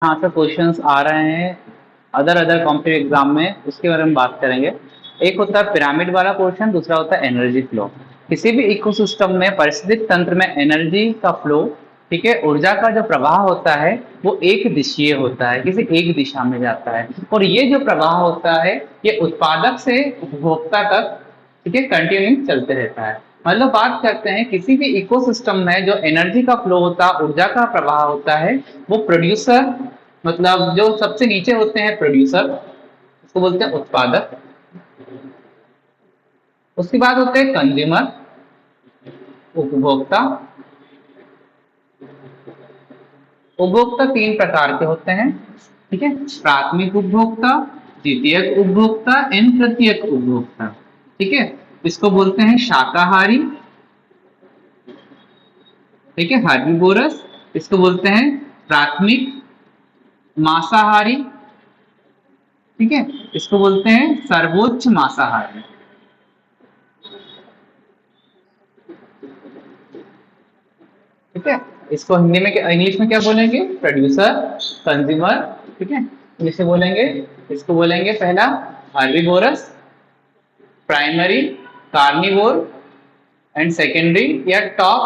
हाँ sir, questions आ रहे हैं अदर अदर कॉम्पिटिटिव एग्जाम में, उसके बारे में बात करेंगे। एक होता है पिरामिड वाला क्वेश्चन, दूसरा होता है एनर्जी फ्लो। किसी भी इकोसिस्टम में, पारिस्थितिक तंत्र में एनर्जी का फ्लो, ठीक है, ऊर्जा का जो प्रवाह होता है वो एक दिशीय होता है, किसी एक दिशा में जाता है। और ये जो प्रवाह होता है ये उत्पादक से उपभोक्ता तक, ठीक है, कंटिन्यू चलते रहता है। मतलब बात करते हैं किसी भी इकोसिस्टम में जो एनर्जी का फ्लो होता है, ऊर्जा का प्रवाह होता है, वो प्रोड्यूसर, मतलब जो सबसे नीचे होते हैं प्रोड्यूसर, उसको बोलते हैं उत्पादक। उसके बाद होते हैं कंज्यूमर, उपभोक्ता। उपभोक्ता तीन प्रकार के होते हैं, ठीक है, प्राथमिक उपभोक्ता, द्वितीयक उपभोक्ता एंड तृतीयक उपभोक्ता। ठीक है, इसको बोलते हैं शाकाहारी, ठीक है, हार्बिवोरस। इसको बोलते हैं प्राथमिक मांसाहारी, ठीक है, इसको बोलते हैं सर्वोच्च मांसाहारी। ठीक है, इसको हिंदी में इंग्लिश में क्या बोलेंगे? प्रोड्यूसर, कंज्यूमर, ठीक है, इंग्लिश में बोलेंगे। इसको बोलेंगे पहला हार्बिवोरस, प्राइमरी कार्निवोर एंड सेकेंडरी या टॉप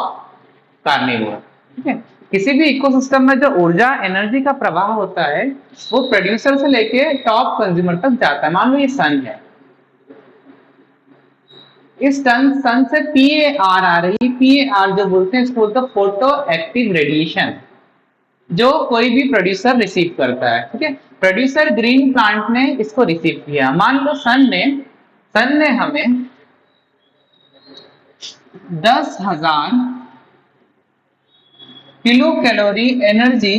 कार्निवोर। ठीक है, किसी भी इकोसिस्टम में जो ऊर्जा एनर्जी का प्रवाह होता है वो प्रोड्यूसर से लेके टॉप कंज्यूमर तक जाता है। मान लो ये सन है, इस सन से पीएआर आ रही, पीएआर जो बोलते हैं इसको बोलते हैं फोटो एक्टिव रेडिएशन, जो कोई भी प्रोड्यूसर रिसीव करता है। ठीक है, प्रोड्यूसर ग्रीन प्लांट ने इसको रिसीव किया। मान लो सन ने हमें 10,000 किलो कैलोरी एनर्जी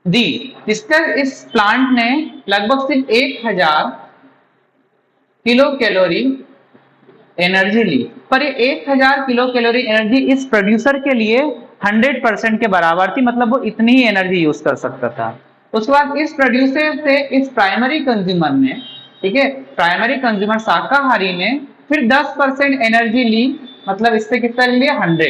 दी। इस प्लांट ने लगभग सिर्फ 1,000 किलो कैलोरी एनर्जी ली, पर ये 1,000 किलो कैलोरी एनर्जी इस प्रोड्यूसर के लिए 100% के बराबर थी, मतलब वो इतनी ही एनर्जी यूज कर सकता था। उसके बाद इस प्रोड्यूसर से इस प्राइमरी कंज्यूमर ने, ठीक है, प्राइमरी कंज्यूमर शाकाहारी ने फिर 10% एनर्जी ली, मतलब इससे कितना लिया? 100।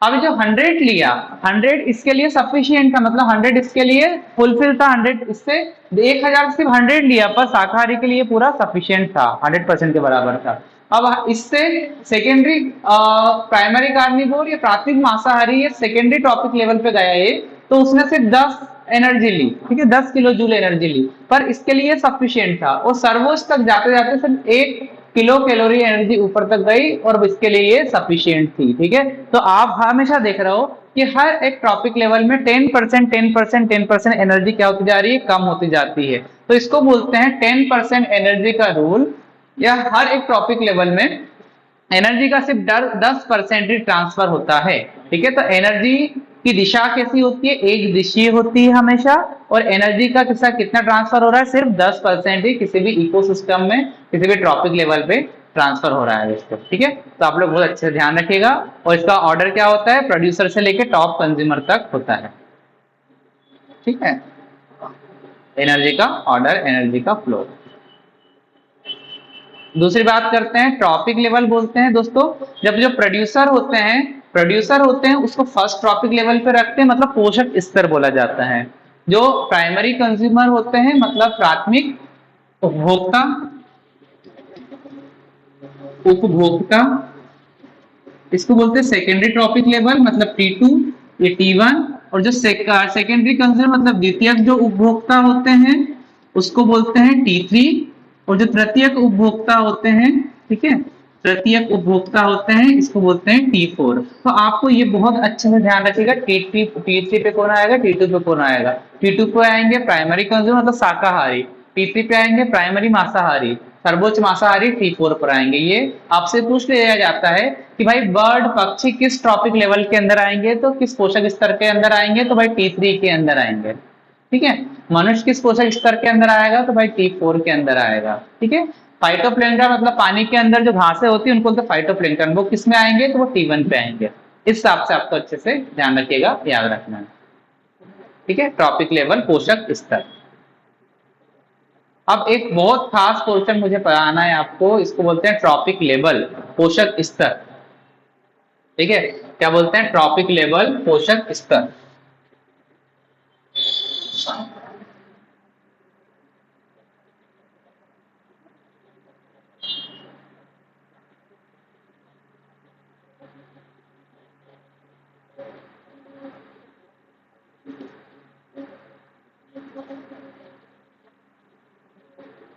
अब जो 100 लिया, 100 इसके लिए सफिशियंट था, मतलब 100 इसके लिए फुलफिल था। 100 इससे 1,000 सिर्फ 100 लिया, पर शाकाहारी के लिए पूरा सफिशियंट था, 100% के बराबर था। अब इससे सेकेंडरी प्राइमरी कार्निवोर या प्राथमिक मांसाहारी या सेकेंडरी ट्रॉपिक लेवल पे गया ये, तो उसने सिर्फ 10 एनर्जी ली, ठीक है, 10 किलो जूल एनर्जी ली, पर इसके लिए सफिशियंट था। और सर्वोच्च तक जाते जाते सिर्फ 1 किलो कैलोरी एनर्जी ऊपर तक गई और इसके लिए ये सफिशियंट थी। ठीक है, तो आप हमेशा देख रहे हो कि हर एक टॉपिक लेवल में 10% 10% 10% एनर्जी क्या होती जा रही है? कम होती जाती है। तो इसको बोलते हैं 10% एनर्जी का रूल, या हर एक टॉपिक लेवल में एनर्जी का सिर्फ 10% ही ट्रांसफर होता है। ठीक है, तो एनर्जी की दिशा कैसी होती है? एक दिशीय होती है हमेशा, और एनर्जी का कितना ट्रांसफर हो रहा है? सिर्फ 10% ही किसी भी इकोसिस्टम में, किसी भी ट्रॉपिक लेवल पे ट्रांसफर हो रहा है इसको। ठीक है, तो आप लोग बहुत अच्छे से ध्यान रखिएगा। और इसका ऑर्डर क्या होता है? प्रोड्यूसर से लेके टॉप कंज्यूमर तक होता है। ठीक है, एनर्जी का ऑर्डर, एनर्जी का फ्लो। दूसरी बात करते हैं ट्रॉपिक लेवल बोलते हैं दोस्तों, जब जो प्रोड्यूसर होते हैं उसको फर्स्ट ट्रॉपिक लेवल पे रखते हैं, मतलब पोषक स्तर बोला जाता है। जो प्राइमरी कंज्यूमर होते हैं, मतलब प्राथमिक उपभोक्ता, उपभोक्ता, इसको बोलते हैं सेकेंडरी ट्रॉपिक लेवल, मतलब T2 ये T1। और जो सेकेंडरी कंज्यूमर मतलब द्वितीयक जो उपभोक्ता होते हैं उसको बोलते हैं T3। और जो तृतीयक उपभोक्ता होते हैं, ठीक है, तृतीयक उपभोक्ता होते हैं, इसको बोलते हैं T4। तो आपको ये बहुत अच्छे से ध्यान रखिएगा, T3 पे कौन आएगा, T2 पे कौन आएगा। T2 पे आएंगे प्राइमरी कंज्यूमर मतलब शाकाहारी, T3 पे आएंगे प्राइमरी मांसाहारी, सर्वोच्च मांसाहारी T4 पर आएंगे। ये आपसे पूछ लिया जाता है कि भाई बर्ड, पक्षी किस ट्रॉपिक लेवल के अंदर आएंगे, तो किस पोषक स्तर के अंदर आएंगे, तो भाई T3 के अंदर आएंगे। ठीक है, मनुष्य किस पोषक स्तर के अंदर आएगा, तो भाई T4 के अंदर आएगा। ठीक है, फाइटोप्लैंक्टन मतलब पानी के अंदर जो घासें होती है उनको बोलते हैं फाइटोप्लैंक्टन, वो किस में आएंगे, तो वो T1 पे आएंगे। इस हिसाब से आपको अच्छे से ध्यान रखिएगा, याद रखना। ठीक है, ट्रॉपिक लेवल, पोषक स्तर। अब एक बहुत खास क्वेश्चन मुझे पढ़ाना है आपको, इसको बोलते हैं ट्रॉपिक लेवल, पोषक स्तर। ठीक है, क्या बोलते हैं? ट्रॉपिक लेवल, पोषक स्तर।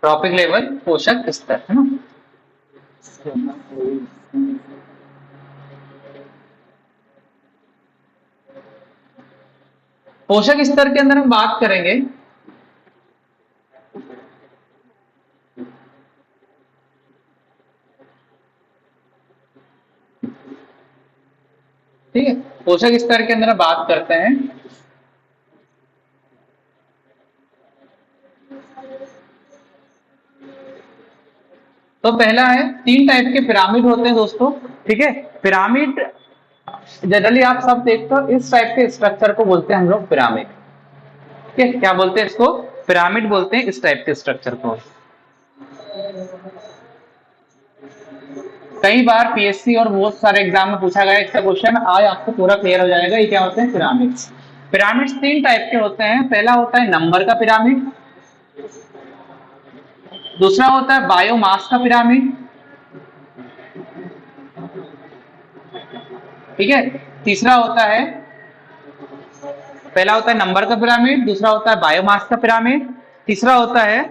ट्रॉपिक लेवल पोषक स्तर है ना। पोषक स्तर के अंदर हम बात करेंगे ठीक है, पोषक स्तर के अंदर हम बात करते हैं तो पहला है, तीन टाइप के पिरामिड होते हैं दोस्तों। ठीक है, पिरामिड जनरली आप सब देखते हो, इस टाइप के स्ट्रक्चर को बोलते हैं हम लोग पिरामिड। ठीक है, क्या बोलते हैं इसको? पिरामिड बोलते हैं इस टाइप के स्ट्रक्चर को। कई बार पीएससी और बहुत सारे एग्जाम में पूछा गया इसका क्वेश्चन, आज आपको पूरा क्लियर हो जाएगा ये क्या होते हैं पिरामिड्स। पिरामिड्स तीन टाइप के होते हैं। पहला होता है नंबर का पिरामिड, दूसरा होता है बायोमास का पिरामिड, ठीक है, तीसरा होता है, पहला होता है नंबर का पिरामिड, दूसरा होता है बायोमास का पिरामिड, तीसरा होता है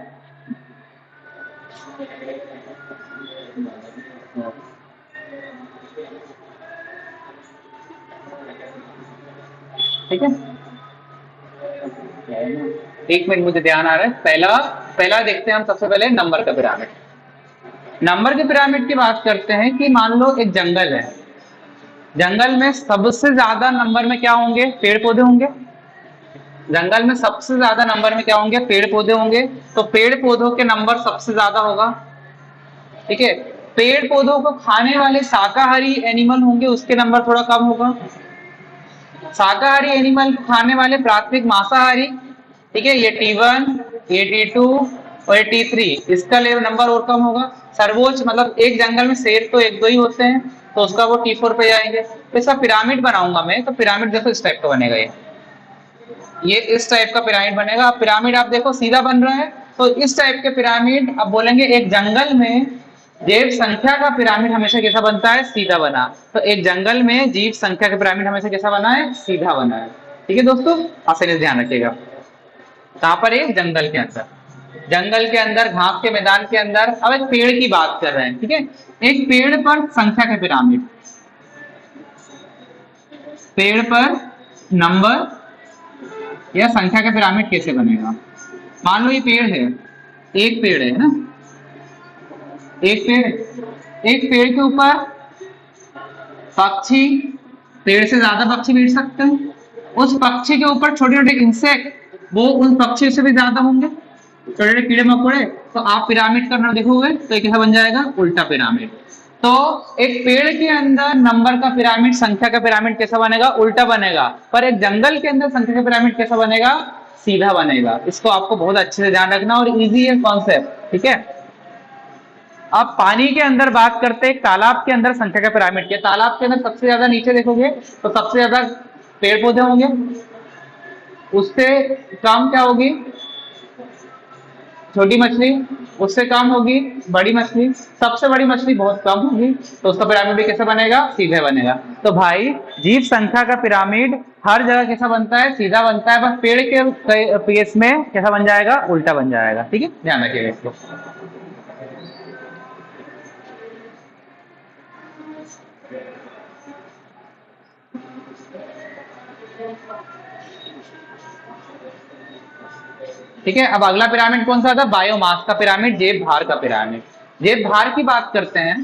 ठीक है, एक मिनट मुझे ध्यान आ रहा है। पहला देखते हैं हम सबसे पहले नंबर का पिरामिड। नंबर के पिरामिड की बात करते हैं कि मान लो एक जंगल है, जंगल में सबसे ज्यादा नंबर में क्या होंगे? पेड़ पौधे होंगे। जंगल में सबसे ज्यादा नंबर में क्या होंगे? पेड़ पौधे होंगे। तो पेड़ पौधों के नंबर सबसे ज्यादा होगा। ठीक है, पेड़ पौधों को खाने वाले शाकाहारी एनिमल होंगे, उसके नंबर थोड़ा कम होगा। शाकाहारी एनिमल को खाने वाले प्राथमिक मांसाहारी, ठीक है, ये T1, ये T2 और ये T3, इसका लेवल नंबर और कम होगा। सर्वोच्च मतलब एक जंगल में शेर तो एक दो ही होते हैं, तो उसका वो T4 पे जाएंगे। तो इसका पिरामिड बनाऊंगा मैं, तो पिरामिड देखो इस टाइप का बनेगा, ये इस टाइप का पिरामिड बनेगा। अब पिरामिड आप देखो सीधा बन रहा है, तो इस टाइप के पिरामिड अब बोलेंगे एक जंगल में जीव संख्या का पिरामिड हमेशा कैसा बनता है? सीधा बना। तो एक जंगल में जीव संख्या का पिरामिड हमेशा कैसा बना है? सीधा बना है। ठीक है दोस्तों, आसानी से ध्यान रखिएगा। कहां पर? एक जंगल के अंदर, जंगल के अंदर घास के मैदान के अंदर। अब एक पेड़ की बात कर रहे हैं, ठीक है, एक पेड़ पर संख्या का पिरामिड, पेड़ पर नंबर या संख्या का पिरामिड कैसे बनेगा? मान लो ये पेड़ है, एक पेड़ है ना, एक पेड़ के ऊपर पक्षी, पेड़ से ज्यादा पक्षी बैठ सकते हैं। उस पक्षी के ऊपर छोटे छोटे इंसेक्ट, वो उन पक्षी से भी ज्यादा होंगे, छोटे छोटे कीड़े मकोड़े। तो आप पिरामिड करना देखोगे तो ये कैसा बन जाएगा? उल्टा पिरामिड। तो एक पेड़ के अंदर नंबर का पिरामिड, संख्या का पिरामिड कैसा बनेगा? उल्टा बनेगा। पर एक जंगल के अंदर संख्या का पिरामिड कैसा बनेगा? सीधा बनेगा। इसको आपको बहुत अच्छे से ध्यान रखना और इजी है कॉन्सेप्ट। ठीक है, अब पानी के अंदर बात करते हैं, तालाब के अंदर संख्या का पिरामिड के। तालाब के अंदर सबसे ज्यादा नीचे देखोगे तो सबसे ज्यादा पेड़ पौधे होंगे, उससे कम क्या होगी? छोटी मछली, उससे कम होगी बड़ी मछली, सबसे बड़ी मछली बहुत कम होगी। तो उसका पिरामिड भी कैसा बनेगा? सीधे बनेगा। तो भाई जीव संख्या का पिरामिड हर जगह कैसा बनता है? सीधा बनता है। बस पेड़ के केस में कैसा बन जाएगा? उल्टा बन जाएगा। ठीक है, ध्यान रखिएगा इसको। ठीक है, अब अगला पिरामिड कौन सा था? बायोमास का पिरामिड, जेब भार का पिरामिड। जेब भार की बात करते हैं,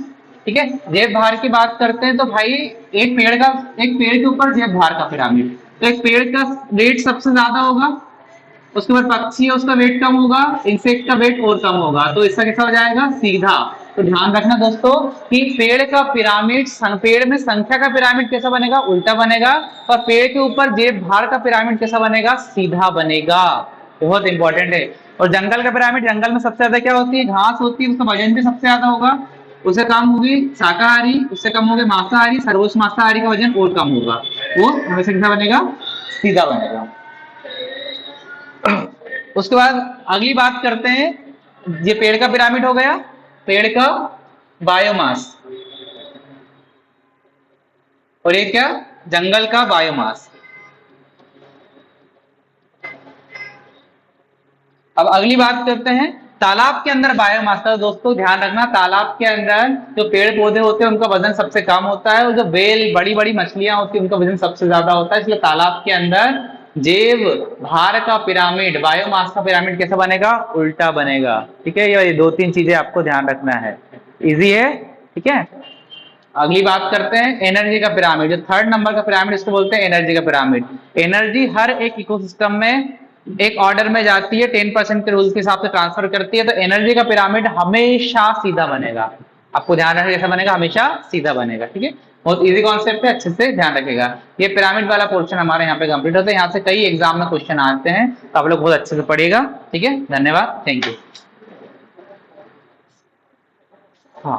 ठीक है, जेब भार की बात करते हैं तो भाई एक पेड़ के ऊपर जेब भार का पिरामिड। तो एक पेड़ का वेट सबसे ज्यादा होगा, उसके बाद पक्षी है उसका वेट कम होगा, इंसेक्ट का वेट और कम होगा। तो इसका कैसा हो जाएगा? सीधा। तो ध्यान रखना दोस्तों कि पेड़ का पिरामिड, पेड़ में संख्या का पिरामिड कैसा बनेगा? उल्टा बनेगा। और पेड़ के ऊपर जेब भार का पिरामिड कैसा बनेगा? सीधा बनेगा। बहुत इंपॉर्टेंट है। और जंगल का पिरामिड, जंगल में सबसे ज्यादा क्या होती है? घास होती है, उसका वजन भी सबसे ज्यादा होगा। उससे कम होगी शाकाहारी, उससे कम होगी मांसाहारी, सर्वोच्च मांसाहारी का वजन और कम होगा। वो हमेशा कैसा बनेगा? सीधा बनेगा। उसके बाद अगली बात करते हैं, ये पेड़ का पिरामिड हो गया, पेड़ का बायोमास, और ये क्या, जंगल का बायोमास। अब अगली बात करते हैं तालाब के अंदर बायोमास का। दोस्तों ध्यान रखना, तालाब के अंदर जो पेड़ पौधे होते हैं उनका वजन सबसे कम होता है, और जो बेल बड़ी बड़ी मछलियां होती है उनका वजन सबसे ज्यादा होता है। इसलिए तालाब के अंदर जैव भार का पिरामिड, बायोमास का पिरामिड कैसा बनेगा, उल्टा बनेगा। ठीक है, ये दो तीन चीजें आपको ध्यान रखना है, इजी है। ठीक है, अगली बात करते हैं एनर्जी का पिरामिड। जो थर्ड नंबर का पिरामिड इसको बोलते हैं एनर्जी का पिरामिड। एनर्जी हर एक इकोसिस्टम में एक ऑर्डर में जाती है, 10% के रूल के हिसाब से ट्रांसफर करती है। तो एनर्जी का पिरामिड हमेशा सीधा बनेगा, आपको ध्यान रखना, कैसा बनेगा, हमेशा सीधा बनेगा। ठीक है, बहुत इजी कॉन्सेप्ट है, अच्छे से ध्यान रखेगा। ये पिरामिड वाला पोर्शन हमारे यहाँ पे कंप्लीट होता है। यहाँ से कई एग्जाम में क्वेश्चन आते हैं, तो आप लोग बहुत अच्छे से पढ़िएगा। ठीक है, धन्यवाद, थैंक यू। हाँ।